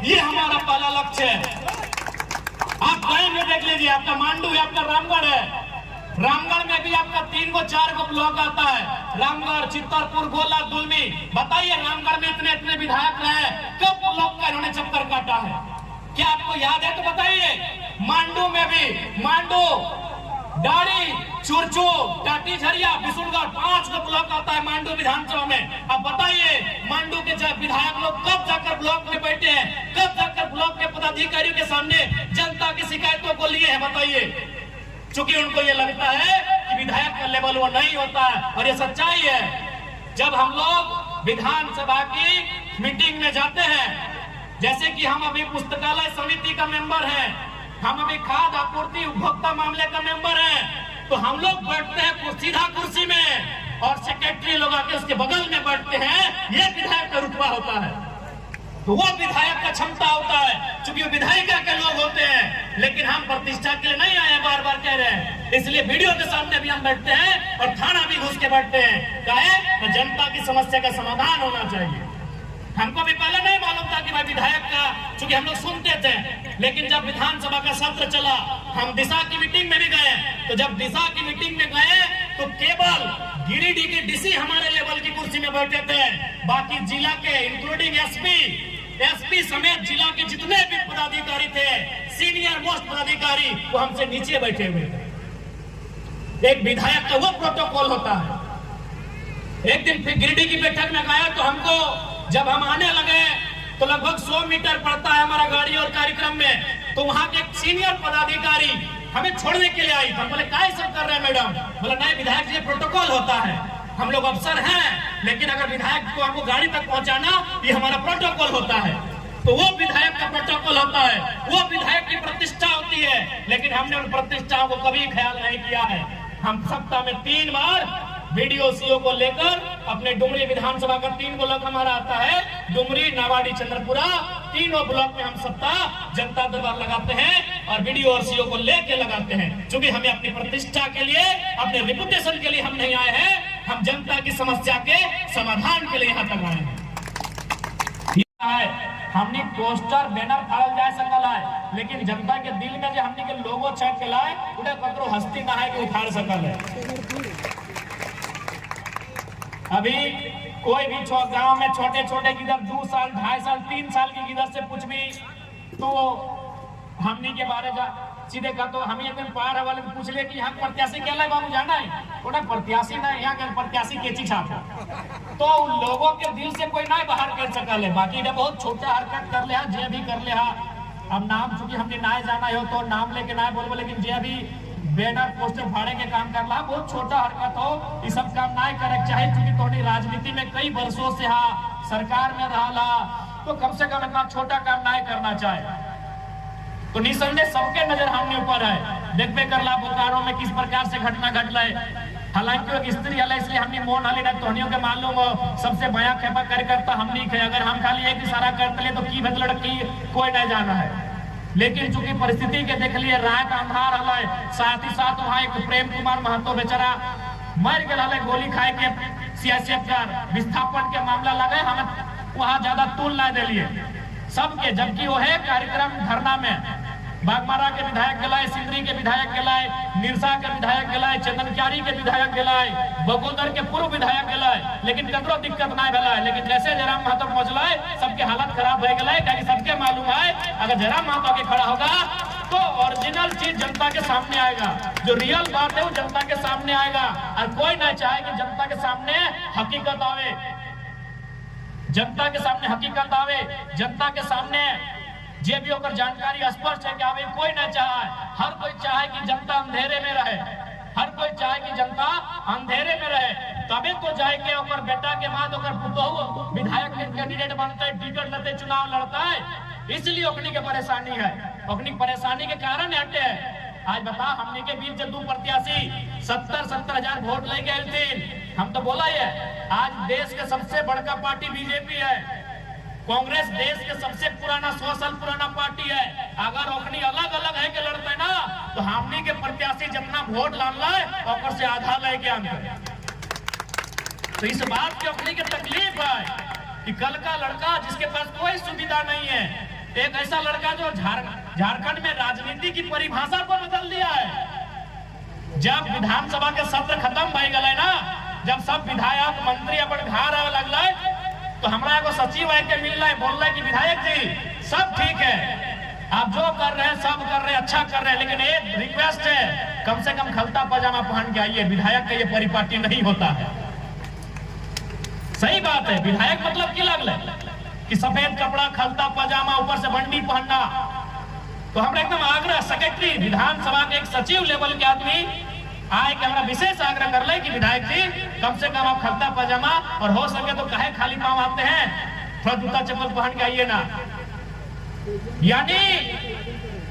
ये हमारा पहला लक्ष्य है। आप कहीं में देख लीजिए, आपका मांडू है, आपका रामगढ़ है, रामगढ़ में भी आपका 3-4 ब्लॉक आता है, रामगढ़, चित्तरपुर, गोला, दुलमी। बताइए रामगढ़ में इतने विधायक रहे, कब ब्लॉक का इन्होंने चक्कर काटा है? क्या आपको याद है तो बताइए। मांडू में भी, मांडू, डाड़ी, चुरचू, टाटी झरिया, बिशुनगढ़ 5 ब्लॉक आता है मांडू विधानसभा में। अब बताइए मांडू के विधायक लोग कब जाकर ब्लॉक में बैठे हैं, कब जाकर ब्लॉक के पदाधिकारियों के सामने जनता की शिकायतों को लिए हैं? बताइए। चूंकि उनको ये लगता है कि विधायक का लेवल वो नहीं होता है, और ये सच्चाई है। जब हम लोग विधानसभा की मीटिंग में जाते हैं, जैसे कि हम अभी पुस्तकालय समिति का मेंबर हैं, हम अभी खाद्य आपूर्ति उपभोक्ता मामले का मेंबर हैं, तो हम लोग बैठते हैं सीधा कुर्सी में और सेक्रेटरी लोग आके उसके बगल में बैठते हैं। ये विधायक का रुतबा होता है, तो वो विधायक का क्षमता होता है, क्योंकि वो विधायिका के लोग होते हैं। लेकिन हम प्रतिष्ठा के लिए नहीं आए, बार बार कह रहे हैं, इसलिए वीडियो के सामने भी हम बैठते हैं और थाना भी घुस के बैठते हैं। काहे? जनता की समस्या का समाधान होना चाहिए। हमको भी पहले नहीं मालूम था कि भाई विधायक का, क्योंकि हम लोग सुनते थे, लेकिन जब विधानसभा का सत्र चला, हम दिशा की मीटिंग में भी गए, तो जब दिशा की मीटिंग में गए तो केवल गिरिडीह के डीसी हमारे लेवल की कुर्सी में बैठे थे, बाकी जिला के इंक्लूडिंग एसपी समेत जिला के जितने भी पदाधिकारी थे, सीनियर मोस्ट पदाधिकारी, वो हमसे नीचे बैठे हुए थे। एक विधायक का वो प्रोटोकॉल होता है। एक दिन फिर गिरिडीह की बैठक में गया तो हमको, जब हम आने लगे तो लगभग 100 मीटर पड़ता है हमारा गाड़ी और कार्यक्रम में, तो वहां के एक सीनियर पदाधिकारी हमें छोड़ने के लिए आई। हम बोले क्या सब कर रहे हैं मैडम? बोला नहीं विधायक जी प्रोटोकॉल होता है, हम लोग अफसर हैं, लेकिन अगर विधायक को हमको गाड़ी तक पहुंचाना ये हमारा प्रोटोकॉल होता है। तो वो विधायक का प्रोटोकॉल होता है, वो विधायक की प्रतिष्ठा होती है, लेकिन हमने उन प्रतिष्ठाओं को कभी ख्याल नहीं किया है। हम सप्ताह में 3 बार वीडियो सीओ को लेकर अपने डुमरी विधानसभा का 3 ब्लॉक हमारा आता है, डुमरी, नावाड़ी, चंद्रपुरा, तीनों ब्लॉक में हम सप्ताह जनता दरबार लगाते हैं और वीडियो और सीओ को लेके लगाते हैं। क्योंकि हमें अपनी प्रतिष्ठा के लिए, अपने रिपुटेशन के लिए हम नहीं आए हैं, हम जनता की समस्या के समाधान के लिए यहाँ तक आए हैं। हमने पोस्टर बैनर फाड़ल जा सकल है, लेकिन जनता के दिल में जो हमने के लोगो छप के लाए उड़ा ककरो हस्ती ना है कि उखाड़ सकल है। अभी कोई भी गांव में छोटे गिदर 2 साल, 2.5 साल, 3 साल की गिदर से पूछ भी तो हमनी के बारे जा सीधे का, तो हम एक दिन पार वाले पूछ ले कि यहाँ प्रत्याशी क्या है बाबू जाना है, उड़ा प्रत्याशी ना, यहाँ के प्रत्याशी के चीज छाप, तो लोगों के दिल से कोई ना बाहर कर सकल है। बाकी बहुत छोटा हरकत कर ले, जे भी कर ले। अब नाम चूंकि हमने ना जाना हो तो नाम लेके ना बोलबो, लेकिन जे भी बैनर पोस्टर फाड़े के काम कर रहा, बहुत छोटा हरकत हो, ये सब काम ना करे चाहिए। क्योंकि तोनी राजनीति में कई वर्षों से सरकार में रहा, तो कम से कम इतना छोटा काम ना करना चाहे। तो निसंदेह सबके नजर हमने ऊपर है, देखबे करला बोकारो में किस प्रकार से घटना घटल है। हालांकि एक स्त्री है, इसलिए हमने मोन हाली तोहनियों के मालूम हो, सबसे बया खेपा कार्यकर्ता हमनी थे। अगर हम खाली एक इशारा करते तो की भत लड़की कोई नहीं जाना है, लेकिन चूंकि परिस्थिति के देख लिए रात अंधार है, साथ ही साथ वहाँ एक प्रेम कुमार महतो बेचारा मर गए, गोली खाए के सीएसएफ का विस्थापन के मामला लगे, हम वहाँ ज्यादा तूल ना दिलिए सबके। जबकि वो है कार्यक्रम धरना में बागमारा के विधायक गलाए, सिंदरी के विधायक गलाए, निरसा के विधायक गलाए, चंदनक्यारी के विधायक गलाए, बगोदर के पूर्व विधायक गलाए, लेकिन ककरो दिक्कत ना भेलाए। लेकिन जैसे जयराम महतो पहुंचलाए सबके हालत खराब हो गए, क्योंकि सबके मालूम है अगर जयराम महतो आगे खड़ा होगा तो ओरिजिनल चीज जनता के सामने आएगा, जो रियल बात है वो जनता के सामने आएगा। और कोई ना चाहे कि जनता के सामने हकीकत आवे, जनता के सामने हकीकत आवे, जनता के सामने जे भी होकर जानकारी स्पष्ट है कि आवे। कोई ना चाहे, हर कोई चाहे कि जनता अंधेरे में रहे, हर कोई चाहे कि जनता अंधेरे में रहे, तबे तो जाए के ओकर बेटा के बाद ओकर पुतोहू विधायक के कैंडिडेट बनता है, टिकट लेते चुनाव लड़ता है। इसलिए ओकनी के परेशानी है, ओकनी परेशानी के कारण हटे है। आज बता हमने के बीच जो 2 प्रत्याशी 70 हजार वोट ले गए थे, हम तो बोला है आज देश के सबसे बड़का पार्टी बीजेपी है, कांग्रेस देश के सबसे पुराना 100 साल पुराना पार्टी है। अगर ओकनी अलग अलग है के लड़ते ना तो हमनी के प्रत्याशी जितना वोट लाना है से आधा लेके आते। तो इस बात की ओकनी के तकलीफ है कि कल का लड़का जिसके पास कोई सुविधा नहीं है, एक ऐसा लड़का जो झारखंड में राजनीति की परिभाषा को बदल दिया है। जब विधानसभा के सत्र खत्म भई गए ना, जब सब विधायक मंत्री अपन घर आवे लगले, तो हमरा एगो सचिव है के मिल रहा है, बोल रहा है कि विधायक जी सब ठीक है, आप जो कर रहे हैं सब कर रहे हैं, अच्छा कर रहे हैं, लेकिन एक रिक्वेस्ट है, कम से कम खलता पजामा पहन के आइए, विधायक का ये परिपाटी नहीं होता है। सही बात है, विधायक मतलब की लगले कि सफेद कपड़ा, खलता पजामा, ऊपर से बंडी पहनना। तो हमरा एकदम आग्रह, सेक्रेटरी विधानसभा के एक सचिव लेवल के आदमी आए के हमरा विशेष आग्रह कर ले कि विधायक जी कम से कम आप खलता पजामा और हो सके तो कहे खाली पांव आते हैं, थोड़ा जूता चप्पल पहन के आइए ना। यानी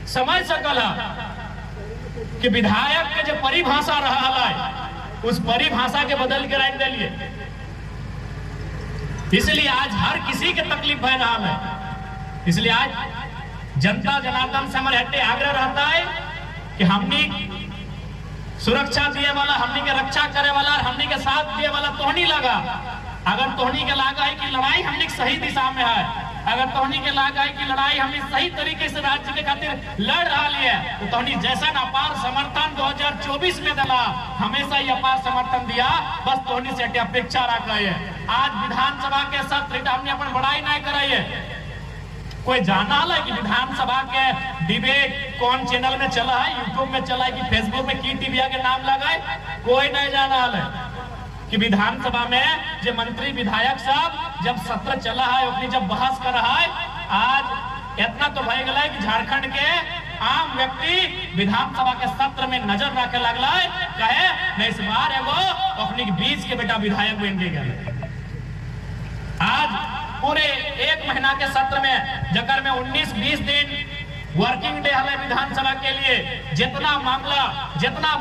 समझ सकला कि विधायक के जो परिभाषा रहा है, उस परिभाषा के बदल के रख दिलिए। इसलिए आज हर किसी के तकलीफ है रहा है। इसलिए आज जनता जनार्दन से हमारे हट्टे आग्रह रहता है कि हमनी सुरक्षा दिए वाला, हमनी के रक्षा करे वाला, हमनी के साथ दिए वाला तोहनी लगा। अगर तोहनी के लागा है कि लड़ाई हमनी सही दिशा में है, अगर तोहनी के लागा है कि लड़ाई हमनी सही तरीके से राज्य के खातिर लड़ रहा है, तो तोहनी जैसा अपार समर्थन 2024 में दिला, हमेशा ही अपार समर्थन दिया, बस तोहनी से अपेक्षा रख रहे है। आज विधानसभा के सत्र हमने अपन बड़ाई नहीं कराई। कोई जाना है कि विधानसभा के डिबेट कौन चैनल में चला है, यूट्यूब में चला है कि फेसबुक में की टीवी के नाम लगाए, कोई नहीं जाना है कि विधानसभा में जो मंत्री विधायक साहब जब सत्र चला है, अपनी जब बहस कर रहा है, आज इतना तो भय गया है कि झारखंड के आम व्यक्ति विधानसभा के सत्र में नजर रखे लगला है, कहे नहीं इस बार एगो अपनी बीच के बेटा विधायक बन गए। आज पूरे एक महीना के सत्र में जकर में 19-20 दिन वर्किंग डे है विधानसभा के लिए, जितना मामला, जितना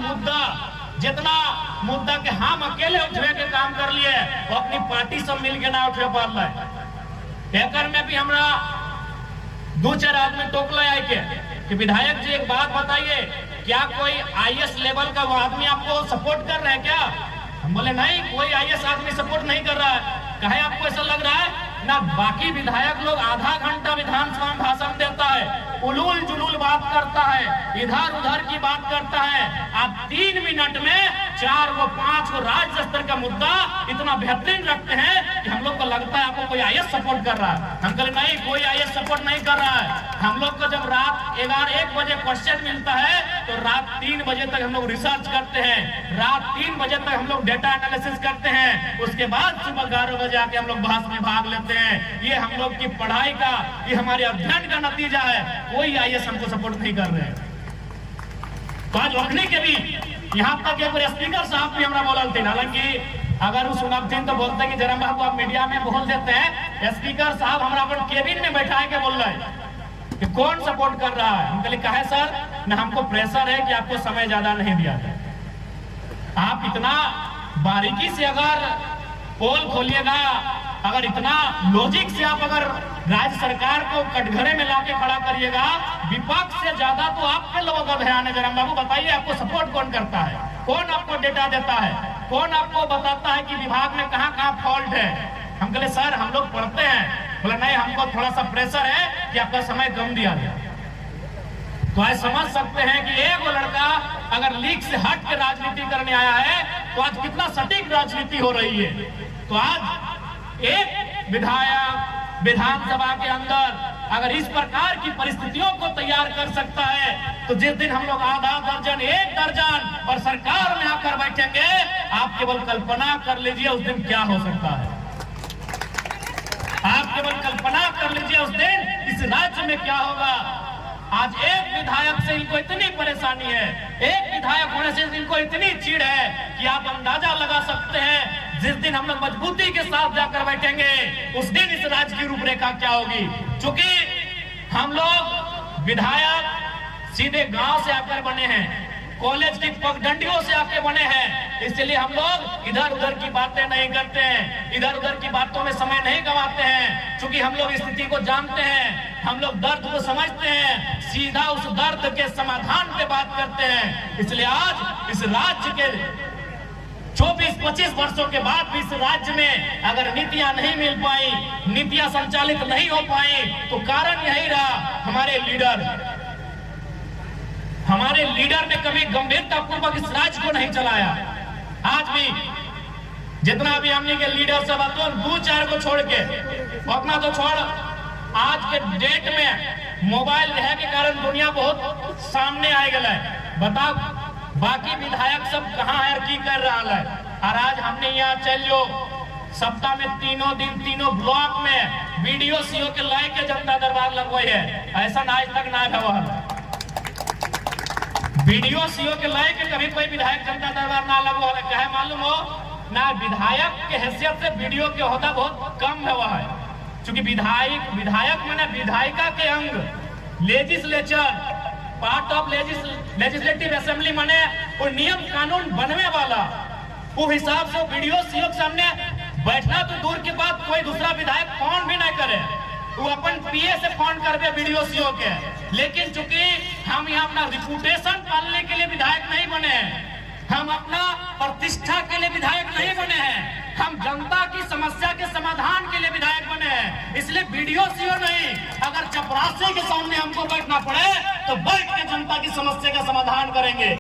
मुद्दा के हम अकेले उठवे के काम कर लिए, वो अपनी पार्टी सब मिल के ना उठवे पाल रहे। एकर में भी हमरा 2-4 आदमी टोकला आए कि विधायक जी एक बात बताइए, क्या कोई आईएएस लेवल का वो आदमी आपको सपोर्ट कर रहा है क्या? हम बोले नहीं, कोई आईएएस आदमी सपोर्ट नहीं कर रहा है। कहे आपको ऐसा लग रहा है ना? बाकी विधायक लोग आधा घंटा विधानसभा में भाषण देता है, उलूल जुलूल बात करता है, इधर उधर की बात करता है, आप 3 मिनट में 4-5 राज्य स्तर का मुद्दा इतना बेहतरीन रखते हैं कि हम लोग को लगता है आपको कोई आईएएस सपोर्ट कर रहा है। हम कहे नहीं, कोई आईएएस सपोर्ट नहीं कर रहा है। हम लोग को जब रात 11-1 बजे क्वेश्चन मिलता है, तो रात 3 बजे तक हम लोग रिसर्च करते हैं, रात 3 बजे तक हम लोग डेटा एनालिसिस करते हैं, उसके बाद सुबह 11 बजे आके हम लोग बहस में भाग लेते हैं। ये हम लोग की पढ़ाई का, ये हमारे अध्ययन का नतीजा है। कोई आईएएस हमको सपोर्ट नहीं कर रहे हैं। तो आज रखने के भी यहाँ तक एक स्पीकर साहब भी हमारा बोलल थे, हालांकि अगर वो सुनते तो बोलते कि जरा बाबू आप मीडिया में बोल देते हैं। स्पीकर साहब हमारा अपन केबिन में बैठा के बोल रहे हैं कि कौन सपोर्ट कर रहा है। हम कहले कहे सर न, हमको प्रेशर है कि आपको समय ज्यादा नहीं दिया जाए। आप इतना बारीकी से अगर पोल खोलिएगा, अगर इतना लॉजिक से आप अगर राज्य सरकार को कटघरे में लाके खड़ा करिएगा, विपक्ष से ज्यादा तो आपके लोगों का ध्यान है। जरा बाबू बताइए, आपको सपोर्ट कौन करता है? कौन आपको डेटा देता है? कौन आपको बताता है कि विभाग में कहाँ फॉल्ट है? हम कहले सर हम लोग पढ़ते हैं। बोले नहीं, हमको थोड़ा सा प्रेशर है कि आपका समय कम दिया जाए। तो आज समझ सकते हैं कि एक वो लड़का अगर लीग से हट के राजनीति करने आया है, तो आज कितना सटीक राजनीति हो रही है। तो आज एक विधायक विधानसभा के अंदर अगर इस प्रकार की परिस्थितियों को तैयार कर सकता है, तो जिस दिन हम लोग आधा दर्जन, 1 दर्जन और सरकार में आकर बैठेंगे, आप केवल कल्पना कर लीजिए उस दिन क्या हो सकता है। आप केवल कल्पना कर लीजिए उस दिन इस राज्य में क्या होगा। आज एक विधायक से इनको इतनी परेशानी है, एक विधायक होने से इनको इतनी चिढ़ है कि आप अंदाजा लगा सकते हैं जिस दिन हम लोग मजबूती के साथ जाकर बैठेंगे, उस दिन इस राज्य की रूपरेखा क्या होगी। क्योंकि हम लोग विधायक सीधे गांव से आकर बने हैं, कॉलेज की पगडंडियों से आके बने हैं, इसलिए हम लोग इधर उधर की बातें नहीं करते हैं, इधर उधर की बातों में समय नहीं गंवाते हैं। क्योंकि हम लोग स्थिति को जानते हैं, हम लोग दर्द को समझते हैं, सीधा उस दर्द के समाधान पे बात करते हैं। इसलिए आज इस राज्य के 24-25 वर्षों के बाद भी इस राज्य में अगर नीतियां नहीं मिल पाई, नीतियां संचालित नहीं हो पाई, तो कारण यही रहा लीडर ने कभी गंभीरता पूर्वक इस राज्य को नहीं चलाया। आज भी जितना भी हमने के लीडर सब तो 2-4 को छोड़ के अपना तो छोड़, आज के डेट में मोबाइल रहे के कारण दुनिया बहुत सामने आ गया है। बताओ बाकी विधायक सब कहाँ है, की कर रहा है। और आज हमने यहाँ चलो सप्ताह में 3 दिन 3 ब्लॉक में वीडियो सीओ के लाई के जनता दरबार लगवाई है। ऐसा आज तक ना हुआ। वीडियो सीओ के लाई के कभी कोई विधायक जनता दरबार ना लगवा है। कहे मालूम हो ना, विधायक के हैसियत से वीडियो के होता बहुत कम हुआ है। क्योंकि विधायक माने विधायिका के अंग, legislature part of legislative assembly माने वो नियम कानून बनने वाला। वो हिसाब से वीडियो सीओ के सामने बैठना तो दूर की बात, कोई दूसरा विधायक फोन भी नहीं करे, वो अपन पीए से फोन करके वीडियो सीओ के। लेकिन चूंकि हम यहाँ अपना रिपुटेशन पालने के लिए विधायक नहीं बने हैं, हम अपना प्रतिष्ठा के लिए विधायक नहीं बने हैं, हम जनता की समस्या के समाधान के लिए विधायक बने हैं। इसलिए वीडियो सीओ नहीं, अगर चपरासी के सामने हमको बैठना पड़े तो बैठ के जनता की समस्या का समाधान करेंगे।